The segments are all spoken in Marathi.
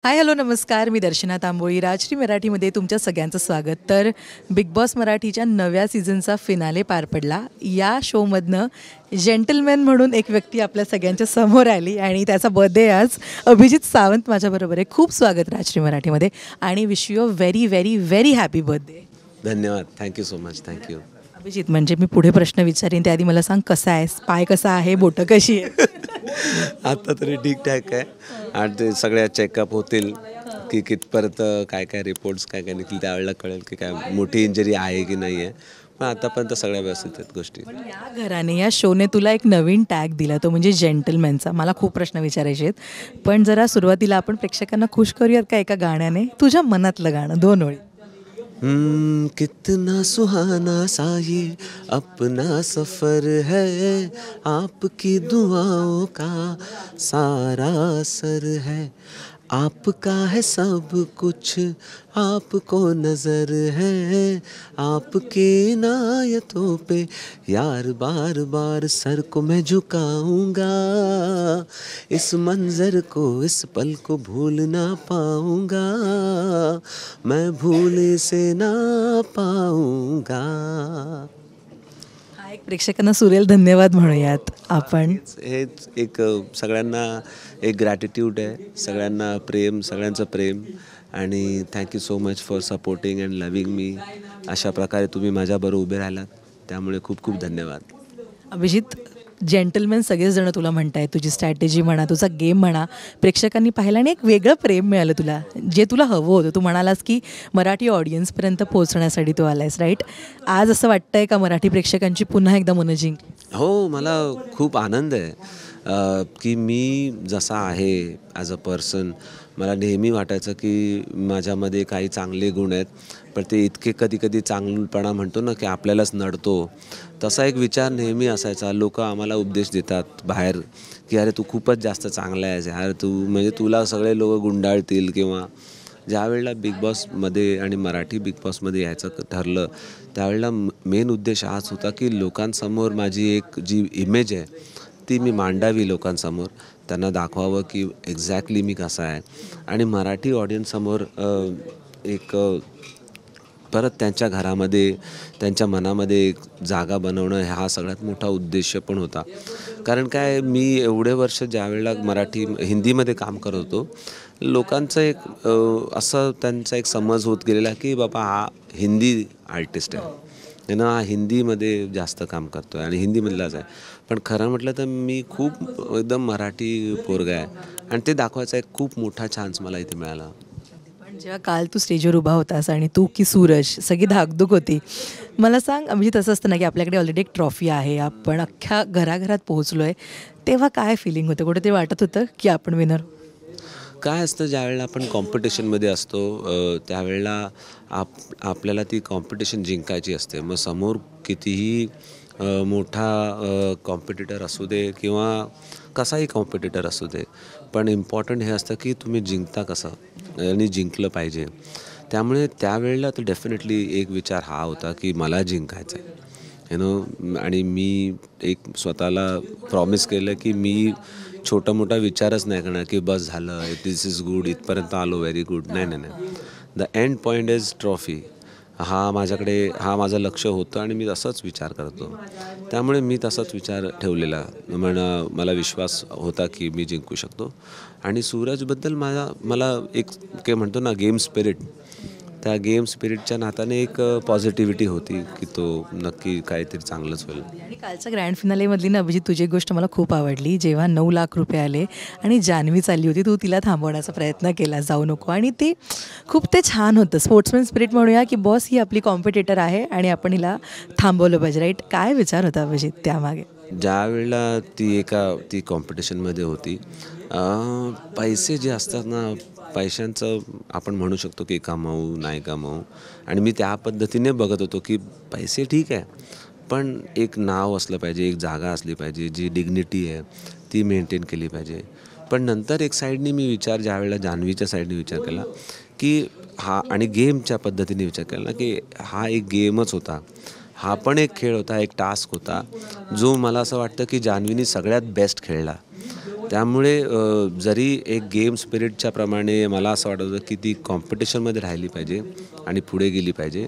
हाय हॅलो नमस्कार. मी दर्शना तांबोळी. राजश्री मराठीमध्ये तुमच्या सगळ्यांचं स्वागत. तर बिग बॉस मराठीच्या नव्या सीझनचा फिनाले पार पडला. या शोमधनं जेंटलमॅन म्हणून एक व्यक्ती आपल्या सगळ्यांच्या समोर आली आणि त्याचा बर्थडे आज. अभिजित सावंत माझ्याबरोबर आहे. खूप स्वागत राजश्री मराठीमध्ये आणि wish you a very very very happy birthday. धन्यवाद. Thank you so much. Thank you. Abhijit, म्हणजे मी पुढे प्रश्न विचारीन त्याआधी मला सांग, कसा आहेस? पाय कसा आहे? बोटं कशी आहे? आता तरी ठीकठाक आहे आणि ते सगळ्या चेकअप होतील की कितपर्यंत काय काय रिपोर्ट्स काय काय निघतील त्यावेळेला कळेल की काय मोठी इंजरी आहे की नाही आहे. पण आतापर्यंत सगळ्या व्यवस्थित आहेत गोष्टी. या घराने या शोने तुला एक नवीन टॅग दिला, तो म्हणजे जेंटलमॅनचा. मला खूप प्रश्न विचारायचे आहेत, पण जरा सुरुवातीला आपण प्रेक्षकांना खुश करूयात का एका गाण्याने? तुझ्या मनातलं गाणं 2 ओळी. कितना सुहाना सा ये अपना सफ़र है, आपकी दुआओं का सारा असर है, आपका है सब कुछ, आपको नज़र है, आपकी इनायतों पे यार बार बार सर को मैं झुकाऊंगा, इस मंज़र को इस पल को भूल ना पाऊंगा, मैं भूल से ना पाऊंगा. हा एक प्रेक्षकांना सुरेल धन्यवाद म्हणूयात आपण. हेच एक सगळ्यांना एक ग्रॅटिट्यूड आहे, सगळ्यांना प्रेम, सगळ्यांचं प्रेम. आणि thank you so much for supporting and loving me. अशा प्रकारे तुम्ही माझ्याबरोबर उभे राहिलात त्यामुळे खूप खूप धन्यवाद. अभिजित, जेंटलमॅन सगळेच जण तुला म्हणतायत. तुझी स्ट्रॅटेजी म्हणा, तुझा गेम म्हणा, प्रेक्षकांनी पाहिलं आणि एक वेगळं प्रेम मिळालं तुला, जे तुला हवं होतं. तू म्हणालास की मराठी ऑडियन्सपर्यंत पोहोचण्यासाठी तू आलायस, राईट? आज असं वाटतंय का मराठी प्रेक्षकांची पुन्हा एकदा मनं जिंकली? हो, मला खूप आनंद आहे की मी जसा आहे ॲज अ पर्सन. मला नेहमी वाटायचं की माझ्यामध्ये काही चांगले गुण आहेत, पण ते इतके कधी कधी चांगलपणा म्हणतो ना की आपल्यालाच नडतो, तसा एक विचार नेहमी असायचा. लोक आम्हाला उपदेश देतात बाहेर की अरे तू खूपच जास्त चांगला आहेस यार, तू म्हणजे तुला सगळे लोक गुंडाळतील. किंवा ज्यावेळेला बिग बॉसमध्ये आणि मराठी बिग बॉसमध्ये यायचं ठरलं त्यावेळेला मेन उद्देश हाच होता की लोकांसमोर माझी एक जी इमेज आहे ती मी मांडावी लोकांसमोर, त्यांना दाखवावं की एक्झॅक्टली मी कसा आहे. आणि मराठी ऑडियन्ससमोर एक परत त्यांच्या घरामध्ये त्यांच्या मनामध्ये एक जागा बनवणं हा सगळ्यात मोठा उद्देश पण होता. कारण काय, मी एवढे वर्ष ज्यावेळेला हिंदीमध्ये काम करत होतो, लोकांचं एक असं त्यांचा एक समज होत गेलेला की बाबा हा हिंदी आर्टिस्ट आहे, त्यांना हा हिंदीमध्ये जास्त काम करतो आहे आणि हिंदीमधलाच आहे. पण खरं म्हटलं तर मी खूप एकदम मराठी पोरगा आहे आणि ते दाखवायचा एक खूप मोठा चान्स मला इथे मिळाला. पण जेव्हा काल तू स्टेजवर उभा होतास आणि तू की सूरज सगळी धाकधूक होती, मला सांग म्हणजे तसं असतं ना की आपल्याकडे ऑलरेडी एक ट्रॉफी आहे, आपण अख्ख्या घराघरात पोहोचलो आहे, तेव्हा काय फिलिंग होतं? कुठे ते वाटत होतं की आपण विनर? काय असतं, ज्यावेळेला आपण कॉम्पिटिशनमध्ये असतो त्यावेळेला आपल्याला ती कॉम्पिटिशन जिंकायची असते. मग समोर कितीही मोठा कॉम्पिटिटर असू दे किंवा कसाही कॉम्पिटिटर असू दे, पण इम्पॉर्टंट हे असतं की तुम्ही जिंकता कसं आणि जिंकलं पाहिजे. त्यामुळे त्यावेळेला तर डेफिनेटली एक विचार हा होता की मला जिंकायचं आहे, यु नो. आणि मी एक स्वतःला प्रॉमिस केलं की मी छोटा मोठा विचारच नाही करणार की बस झालं, दिस इज गुड, इथपर्यंत आलो, व्हेरी गुड. नाही नाही नाही, the end point is trophy. हा माझं लक्ष होतं आणि मी तसंच विचार करतो. त्यामुळे मी तसाच विचार ठेवलेला. मला विश्वास होता की मी जिंकू शकतो. आणि सूरजबद्दल मला एक काय म्हणतो ना गेम स्पिरिट, त्या गेम स्पिरिटच्या नात्याने एक पॉझिटिव्हिटी होती की तो नक्की काहीतरी चांगलंच होईल. आणि कालच्या ग्रँड फिनालेमधली ना अभिजित, तुझी एक गोष्ट मला खूप आवडली. जेव्हा 9 लाख रुपये आले आणि जान्हवी चालली होती, तू तिला थांबवण्याचा प्रयत्न केला, जाऊ नको. आणि ते खूप ते छान होतं. स्पोर्ट्समॅन स्पिरिट म्हणूया की बॉस ही आपली कॉम्पिटिटर आहे आणि आपण हिला थांबवलं पाहिजे, राईट? काय विचार होता अभिजित त्यामागे? ज्या वेळेला ती कॉम्पिटिशनमध्ये होती, पैसे जे असतात ना, पैशांचं आपण म्हणू शकतो की कमावू नाही कमावू, आणि मी त्या पद्धतीने बघत होतो की पैसे ठीक आहे, पण एक नाव असलं पाहिजे, एक जागा असली पाहिजे, जी डिग्निटी आहे ती मेंटेन केली पाहिजे. पण नंतर एक साईडनी मी ज्यावेळेला जान्हवीच्या साईडने विचार केला की हा, आणि गेमच्या पद्धतीने विचार केला ना की हा एक गेमच होता, हा पण एक खेळ होता, एक टास्क होता, जो मला असं वाटतं की जान्हवीने सगळ्यात बेस्ट खेळला. त्यामुळे जरी एक गेम स्पिरिटच्या प्रमाणे मला असं वाटत होतं की ती कॉम्पिटिशनमध्ये राहिली पाहिजे आणि पुढे गेली पाहिजे,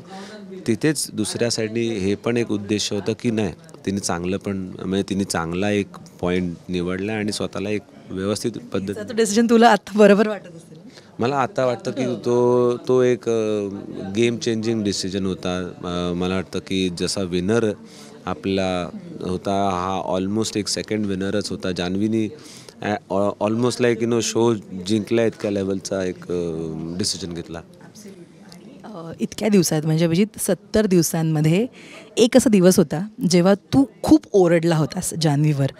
तिथेच दुसऱ्या साईडनी हे पण एक उद्देश होतं की नाही, तिने चांगलं पण म्हणजे तिने चांगला एक पॉईंट निवडला आणि स्वतःला एक व्यवस्थित पद्धत. तो डिसिजन तुला आता बरोबर वाटत असेल. मला आता वाटतं की तो एक गेम चेंजिंग डिसिजन होता. मला वाटतं की जसा विनर आपला होता हा ऑलमोस्ट एक सेकंड विनरच होता. जान्हवीनी ऑलमोस्ट लाईक शो जिंकला इतक्या लेवलचा एक डिसिजन घेतला. इतक्या दिवसात म्हणजे अभिजित 70 दिवसांमध्ये एक असा दिवस होता जेव्हा तू खूप ओरडला होतास जान्हवीवर.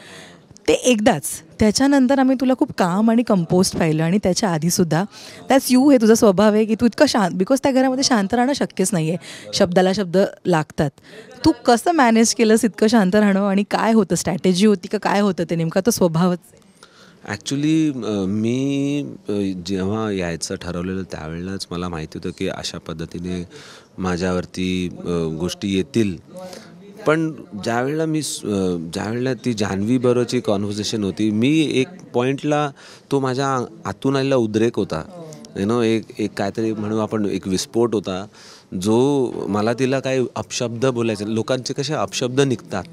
ते एकदाच, त्याच्यानंतर आम्ही तुला खूप काम आणि कंपोस्ट पाहिलं आणि त्याच्या आधीसुद्धा दॅट्स यू, हे तुझा स्वभाव आहे की तू इतकं शांत, बिकॉज त्या घरामध्ये शांत राहणं शक्यच नाही आहे, शब्दाला शब्द लागतात. तू कसं मॅनेज केलंस इतकं शांत राहणं आणि काय होतं, स्ट्रॅटेजी होती का काय होतं ते नेमका तो स्वभावच? ॲक्च्युली मी जेव्हा यायचं ठरवलेलं त्यावेळेलाच मला माहिती होतं की अशा पद्धतीने माझ्यावरती गोष्टी येतील. पण ज्यावेळेला ती जान्हवीबरोबरची कॉन्व्हर्सेशन होती, मी एक पॉईंटला तो माझ्या आतून आलेला उद्रेक होता. एक काहीतरी म्हणू आपण, एक विस्फोट होता जो मला तिला काही अपशब्द बोलायचे. लोकांचे कसे अपशब्द निघतात,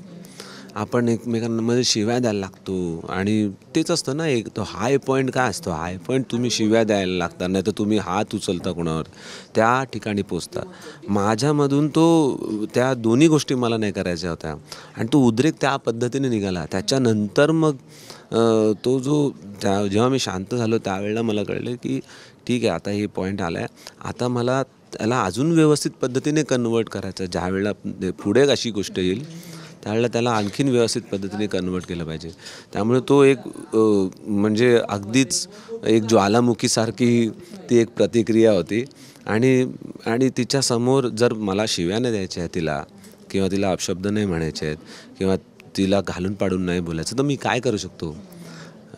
आपण एकमेकांमध्ये शिव्या द्यायला लागतो आणि तेच असतं ना, एक तो हाय पॉईंट काय असतो, हाय पॉईंट तुम्ही शिव्या द्यायला लागता, नाही तर तुम्ही हात उचलता कोणावर, त्या ठिकाणी पोचता. माझ्यामधून त्या दोन्ही गोष्टी मला नाही करायच्या होत्या आणि तो उद्रेक त्या पद्धतीने निघाला. त्याच्यानंतर मग जेव्हा मी शांत झालो त्यावेळेला मला कळलं की ठीक आहे, आता हे पॉईंट आला आहे, आता मला त्याला अजून व्यवस्थित पद्धतीने कन्वर्ट करायचं. ज्यावेळेला पुढे अशी गोष्ट येईल त्यावेळेला त्याला आणखीन व्यवस्थित पद्धतीने कन्वर्ट केलं पाहिजे. त्यामुळे तो एक म्हणजे अगदीच एक ज्वालामुखीसारखी ती एक प्रतिक्रिया होती. आणि तिच्यासमोर जर मला शिव्या नाही द्यायच्या आहेत तिला, किंवा तिला अपशब्द नाही म्हणायचे आहेत, किंवा तिला घालून पाडून नाही बोलायचं, तर मी काय करू शकतो?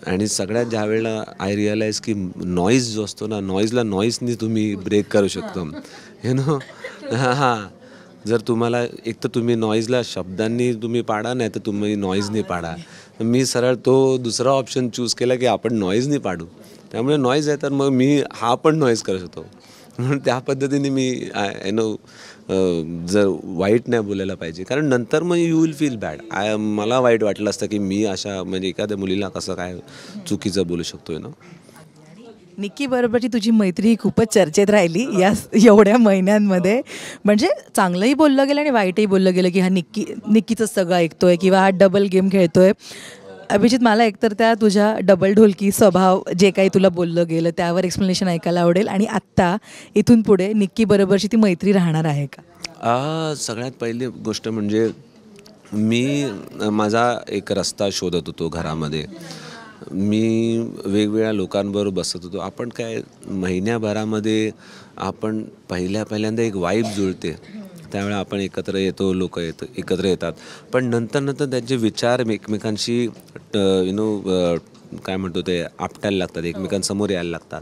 आणि सगळ्यात ज्या वेळेला आय रिअलाइज की नॉईज जो असतो ना, नॉईजनी तुम्ही ब्रेक करू शकतो. हां, जर तुम्हाला एक तर तुम्ही नॉईजला शब्दांनी तुम्ही पाडा, नाही तर तुम्ही नॉईजनी पाडा. मी सरळ तो दुसरा ऑप्शन चूज केला की आपण नॉईजनी पाडू. त्यामुळे नॉईज आहे तर मग मी हा पण नॉईज करू शकतो. म्हणून त्या पद्धतीने मी जर वाईट नाही बोलायला पाहिजे, कारण नंतर मग यू विल फील बॅड. मला वाईट वाटलं असतं की मी अशा म्हणजे एखाद्या मुलीला कसं काय चुकीचं बोलू शकतोय ना. निक्की बरोबरची तुझी मैत्री ही खूपच चर्चेत राहिली या एवढ्या महिन्यांमध्ये. म्हणजे चांगलंही बोललं गेलं आणि वाईटही बोललं गेलं की हा निक्कीचंच सगळं ऐकतोय किंवा हा डबल गेम खेळतोय. अभिजित, मला एकतर त्या तुझ्या डबल ढोलकी स्वभाव जे काही तुला बोललं गेलं त्यावर एक्सप्लेनेशन ऐकायला आवडेल, आणि आत्ता इथून पुढे निक्की बरोबरची ती मैत्री राहणार आहे का? सगळ्यात पहिली गोष्ट म्हणजे मी माझा एक रस्ता शोधत होतो घरामध्ये. मी वेगवेगळ्या लोकांबरोबर बसत होतो. आपण काय महिन्याभरामध्ये आपण पहिल्यांदा एक वाईब जुळते, त्यावेळेला आपण एकत्र येतो, लोक एकत्र येतात. पण नंतर त्यांचे विचार एकमेकांशी काय म्हणतो ते आपटायला लागतात, एकमेकांसमोर यायला लागतात.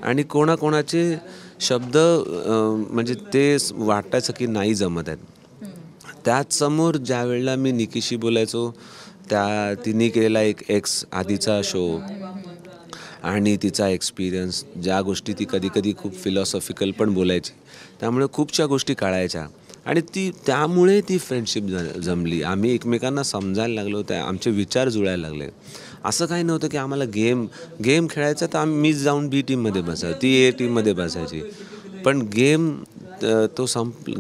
आणि कोणाकोणाचे शब्द म्हणजे ते वाटायचं की नाही जमत आहेत. त्याच समोर ज्या वेळेला मी निकीशी बोलायचो, तिने केलेला एक आधीचा शो आणि तिचा एक्सपिरियन्स, ज्या गोष्टी ती कधी खूप फिलॉसॉफिकल पण बोलायची, त्यामुळे खूपशा गोष्टी कळायच्या आणि त्यामुळे ती फ्रेंडशिप जमली. आम्ही एकमेकांना समजायला लागलो, आमचे विचार जुळायला लागले. असं काही नव्हतं की आम्हाला गेम खेळायचा तर मी जाऊन बी टीममध्ये बसायचो, ती ए टीममध्ये बसायची. पण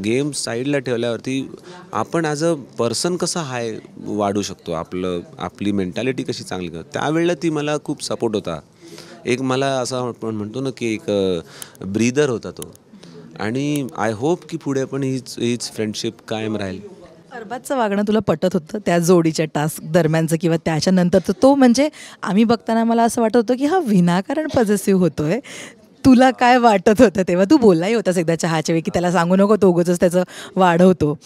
गेम साईडला ठेवल्यावरती आपण ॲज अ पर्सन कसं वाढू शकतो, आपली मेंटॅलिटी कशी चांगली करतो, त्यावेळेला ती मला खूप सपोर्ट होता. एक मला असं आपण म्हणतो ना की एक ब्रीदर होता तो. आणि आय होप की पुढे पण हीच फ्रेंडशिप कायम राहील. अरबाजचं वागणं तुला पटत होतं त्या जोडीच्या टास्क दरम्यानचं किंवा त्याच्यानंतरचं? तो म्हणजे आम्ही बघताना मला असं वाटत होतं की हा विनाकारण पॉझिटिव्ह होतोय. तुला काय वाटत होतं तेव्हा? तू बोललाही होतास एकदा चहाच्या वेळी की त्याला सांगू नको, तो उगाचच त्याचं वाढवतो.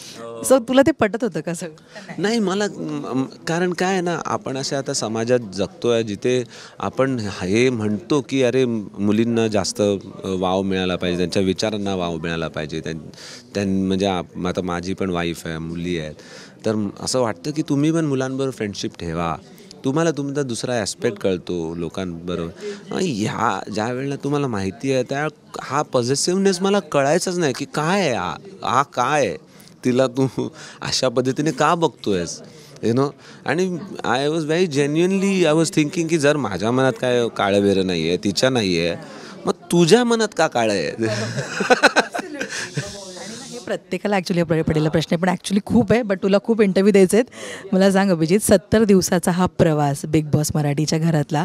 सो तुला ते पटत होतं का सगळं? नाही, मला कारण काय आहे ना, आपण अशा आता समाजात जगतोय जिथे आपण हे म्हणतो की अरे मुलींना जास्त वाव मिळाला पाहिजे, त्यांच्या विचारांना वाव मिळाला पाहिजे. म्हणजे आता माझी पण वाईफ आहे, मुली आहेत, तर असं वाटतं की तुम्ही पण मुलांबरोबर फ्रेंडशिप ठेवा, तुम्हाला तुमचा दुसरा ॲस्पेक्ट कळतो लोकांबरोबर. ह्या ज्या वेळेला तुम्हाला माहिती आहे त्या हा पॉझिटिव्हनेस मला कळायचंच नाही की काय आहे हा काय आहे, तिला तू अशा पद्धतीने का बघतोयस आणि I was very genuinely I was thinking की जर माझ्या मनात काय काळं बेरं नाही आहे, तिच्या नाही आहे, मग तुझ्या मनात का काळं आहे? हे प्रत्येकाला ॲक्च्युली पडलेला प्रश्न आहे, पण ॲक्च्युली खूप आहे. बट तुला खूप इंटरव्ह्यू द्यायचे आहेत. मला सांग अभिजित, 70 दिवसाचा हा प्रवास बिग बॉस मराठीच्या घरातला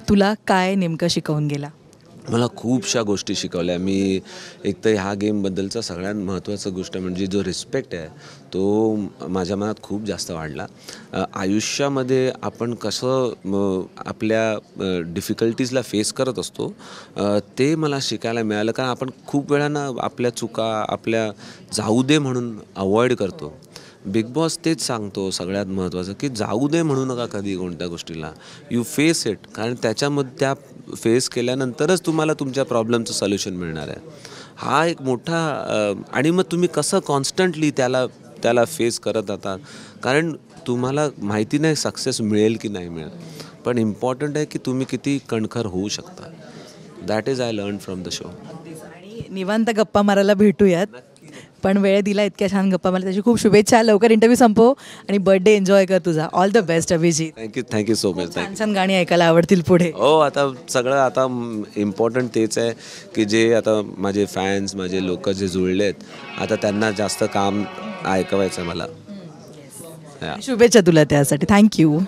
तुला काय नेमकं शिकवून गेला? मला खूपशा गोष्टी शिकवल्या. मी एक तर ह्या गेमबद्दलचा सगळ्यात महत्त्वाचं गोष्ट म्हणजे जो रिस्पेक्ट आहे तो माझ्या मनात खूप जास्त वाढला. आयुष्यामध्ये आपण कसं आपल्या डिफिकल्टीजला फेस करत असतो ते मला शिकायला मिळालं. कारण आपण खूप वेळानं आपल्या चुका आपल्या जाऊ दे म्हणून अवॉइड करतो. बिग बॉस तेच सांगतो सगळ्यात महत्त्वाचं की जाऊ दे म्हणू नका कधी कोणत्या गोष्टीला. यू फेस इट, कारण त्याच्यामध्ये त्या फेस केल्यानंतरच तुम्हाला तुमच्या प्रॉब्लेमचं सोल्युशन मिळणार आहे. हा एक मोठा आणि मग तुम्ही कसं कॉन्स्टंटली त्याला फेस करत जातात, कारण तुम्हाला माहिती नाही सक्सेस मिळेल की नाही मिळेल, पण इम्पॉर्टंट आहे की तुम्ही किती कणखर होऊ शकता. That is I learn from the show. आणि निवांत गप्पा मारायला भेटूयात, पण वेळ दिला इतक्या छान गप्पा मारायला त्याची खूप शुभेच्छा. लवकर इंटरव्ह्यू संपव आणि बर्थडे एन्जॉय कर तुझा. All the best Abhijit. Thank you so much. छान छान गाणी ऐकायला आवडतील पुढे. हो, आता सगळं आता इम्पॉर्टंट तेच आहे की जे आता माझे फॅन्स माझे लोक जे जुळले आहेत आता त्यांना जास्त काम ऐकवायचं आहे मला. शुभेच्छा तुला त्यासाठी. थँक्यू.